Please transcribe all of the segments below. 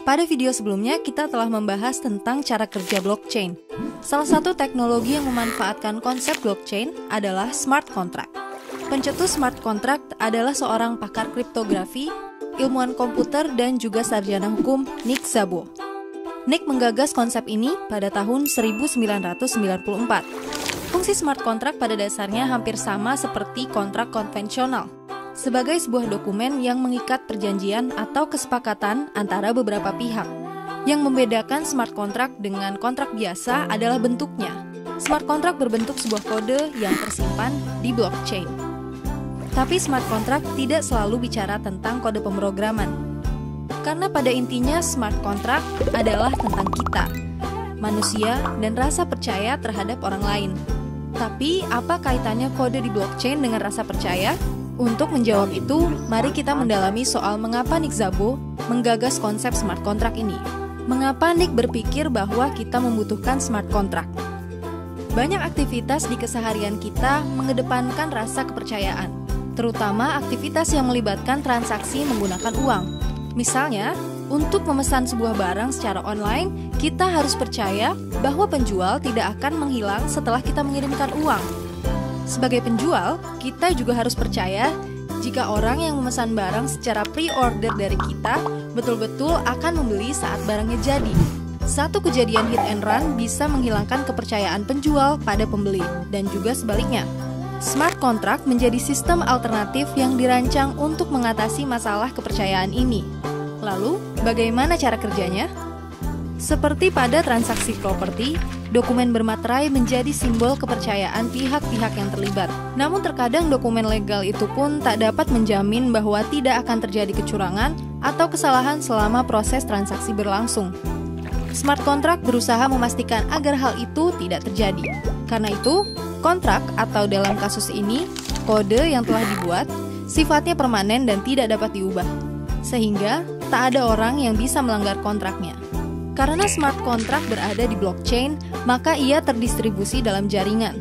Pada video sebelumnya, kita telah membahas tentang cara kerja blockchain. Salah satu teknologi yang memanfaatkan konsep blockchain adalah smart contract. Pencetus smart contract adalah seorang pakar kriptografi, ilmuwan komputer, dan juga sarjana hukum Nick Szabo. Nick menggagas konsep ini pada tahun 1994. Fungsi smart contract pada dasarnya hampir sama seperti kontrak konvensional, sebagai sebuah dokumen yang mengikat perjanjian atau kesepakatan antara beberapa pihak. Yang membedakan smart contract dengan kontrak biasa adalah bentuknya. Smart contract berbentuk sebuah kode yang tersimpan di blockchain. Tapi smart contract tidak selalu bicara tentang kode pemrograman. Karena pada intinya smart contract adalah tentang kita, manusia, dan rasa percaya terhadap orang lain. Tapi apa kaitannya kode di blockchain dengan rasa percaya? Untuk menjawab itu, mari kita mendalami soal mengapa Nick Szabo menggagas konsep smart contract ini. Mengapa Nick berpikir bahwa kita membutuhkan smart contract? Banyak aktivitas di keseharian kita mengedepankan rasa kepercayaan, terutama aktivitas yang melibatkan transaksi menggunakan uang. Misalnya, untuk memesan sebuah barang secara online, kita harus percaya bahwa penjual tidak akan menghilang setelah kita mengirimkan uang. Sebagai penjual, kita juga harus percaya jika orang yang memesan barang secara pre-order dari kita betul-betul akan membeli saat barangnya jadi. Satu kejadian hit and run bisa menghilangkan kepercayaan penjual pada pembeli, dan juga sebaliknya. Smart contract menjadi sistem alternatif yang dirancang untuk mengatasi masalah kepercayaan ini. Lalu, bagaimana cara kerjanya? Seperti pada transaksi properti, dokumen bermaterai menjadi simbol kepercayaan pihak-pihak yang terlibat. Namun terkadang dokumen legal itu pun tak dapat menjamin bahwa tidak akan terjadi kecurangan atau kesalahan selama proses transaksi berlangsung. Smart contract berusaha memastikan agar hal itu tidak terjadi. Karena itu, kontrak atau dalam kasus ini, kode yang telah dibuat, sifatnya permanen dan tidak dapat diubah. Sehingga, tak ada orang yang bisa melanggar kontraknya. Karena smart contract berada di blockchain, maka ia terdistribusi dalam jaringan.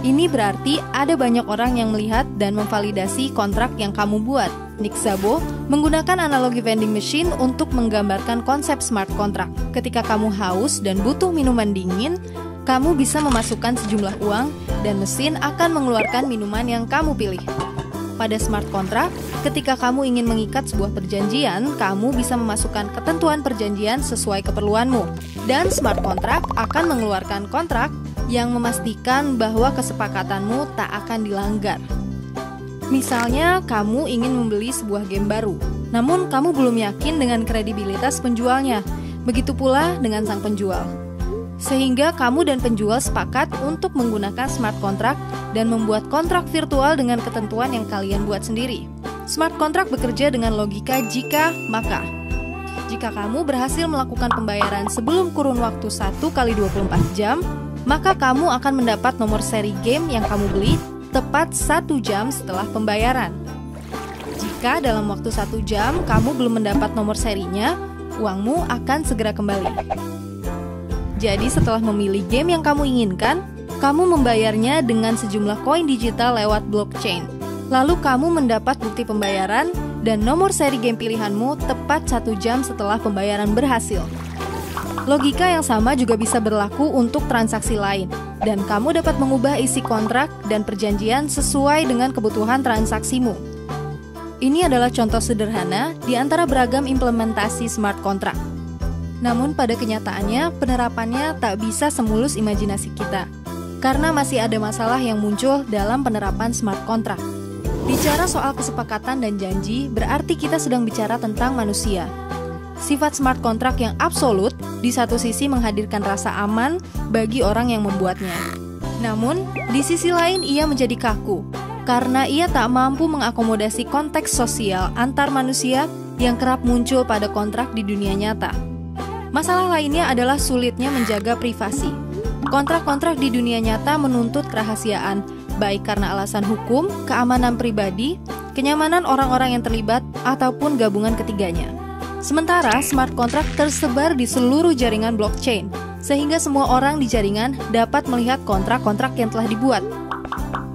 Ini berarti ada banyak orang yang melihat dan memvalidasi kontrak yang kamu buat. Nick Szabo menggunakan analogi vending machine untuk menggambarkan konsep smart contract. Ketika kamu haus dan butuh minuman dingin, kamu bisa memasukkan sejumlah uang dan mesin akan mengeluarkan minuman yang kamu pilih. Pada smart contract, ketika kamu ingin mengikat sebuah perjanjian, kamu bisa memasukkan ketentuan perjanjian sesuai keperluanmu. Dan smart contract akan mengeluarkan kontrak yang memastikan bahwa kesepakatanmu tak akan dilanggar. Misalnya, kamu ingin membeli sebuah game baru, namun kamu belum yakin dengan kredibilitas penjualnya. Begitu pula dengan sang penjual. Sehingga kamu dan penjual sepakat untuk menggunakan smart contract dan membuat kontrak virtual dengan ketentuan yang kalian buat sendiri. Smart contract bekerja dengan logika jika, maka. Jika kamu berhasil melakukan pembayaran sebelum kurun waktu 1x24 jam, maka kamu akan mendapat nomor seri game yang kamu beli tepat 1 jam setelah pembayaran. Jika dalam waktu 1 jam kamu belum mendapat nomor serinya, uangmu akan segera kembali. Jadi setelah memilih game yang kamu inginkan, kamu membayarnya dengan sejumlah koin digital lewat blockchain. Lalu kamu mendapat bukti pembayaran dan nomor seri game pilihanmu tepat 1 jam setelah pembayaran berhasil. Logika yang sama juga bisa berlaku untuk transaksi lain, dan kamu dapat mengubah isi kontrak dan perjanjian sesuai dengan kebutuhan transaksimu. Ini adalah contoh sederhana di antara beragam implementasi smart contract. Namun pada kenyataannya, penerapannya tak bisa semulus imajinasi kita, karena masih ada masalah yang muncul dalam penerapan smart contract. Bicara soal kesepakatan dan janji, berarti kita sedang bicara tentang manusia. Sifat smart contract yang absolut, di satu sisi menghadirkan rasa aman bagi orang yang membuatnya. Namun, di sisi lain ia menjadi kaku, karena ia tak mampu mengakomodasi konteks sosial antar manusia yang kerap muncul pada kontrak di dunia nyata. Masalah lainnya adalah sulitnya menjaga privasi. Kontrak-kontrak di dunia nyata menuntut kerahasiaan, baik karena alasan hukum, keamanan pribadi, kenyamanan orang-orang yang terlibat, ataupun gabungan ketiganya. Sementara smart contract tersebar di seluruh jaringan blockchain, sehingga semua orang di jaringan dapat melihat kontrak-kontrak yang telah dibuat.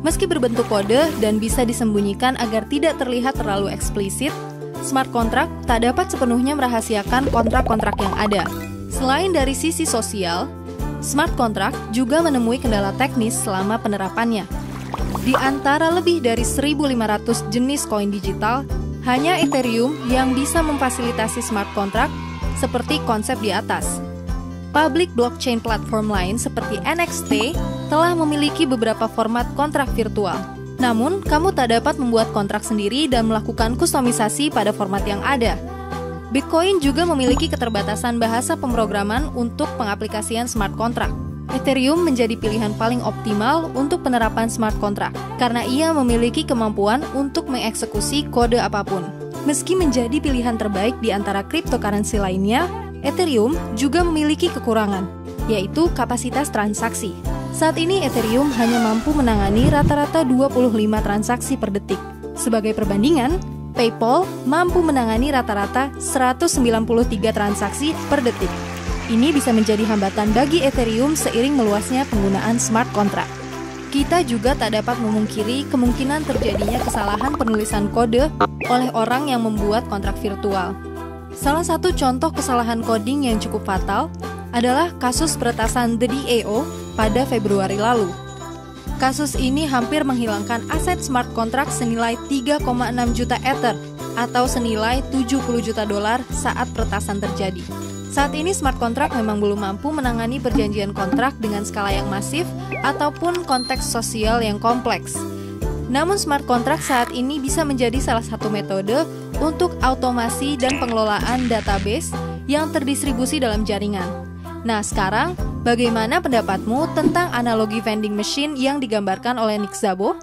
Meski berbentuk kode dan bisa disembunyikan agar tidak terlihat terlalu eksplisit, Smart contract tak dapat sepenuhnya merahasiakan kontrak-kontrak yang ada. Selain dari sisi sosial, smart contract juga menemui kendala teknis selama penerapannya. Di antara lebih dari 1.500 jenis koin digital, hanya Ethereum yang bisa memfasilitasi smart contract seperti konsep di atas. Public blockchain platform lain seperti NXT telah memiliki beberapa format kontrak virtual. Namun, kamu tak dapat membuat kontrak sendiri dan melakukan kustomisasi pada format yang ada. Bitcoin juga memiliki keterbatasan bahasa pemrograman untuk pengaplikasian smart contract. Ethereum menjadi pilihan paling optimal untuk penerapan smart contract karena ia memiliki kemampuan untuk mengeksekusi kode apapun. Meski menjadi pilihan terbaik di antara cryptocurrency lainnya, Ethereum juga memiliki kekurangan, yaitu kapasitas transaksi. Saat ini Ethereum hanya mampu menangani rata-rata 25 transaksi per detik. Sebagai perbandingan, PayPal mampu menangani rata-rata 193 transaksi per detik. Ini bisa menjadi hambatan bagi Ethereum seiring meluasnya penggunaan smart contract. Kita juga tak dapat memungkiri kemungkinan terjadinya kesalahan penulisan kode oleh orang yang membuat kontrak virtual. Salah satu contoh kesalahan coding yang cukup fatal adalah kasus peretasan The DAO pada Februari lalu. Kasus ini hampir menghilangkan aset smart contract senilai 3,6 juta Ether atau senilai 70 juta dolar saat peretasan terjadi. Saat ini smart contract memang belum mampu menangani perjanjian kontrak dengan skala yang masif ataupun konteks sosial yang kompleks. Namun smart contract saat ini bisa menjadi salah satu metode untuk automasi dan pengelolaan database yang terdistribusi dalam jaringan. Nah, sekarang bagaimana pendapatmu tentang analogi vending machine yang digambarkan oleh Nick Szabo?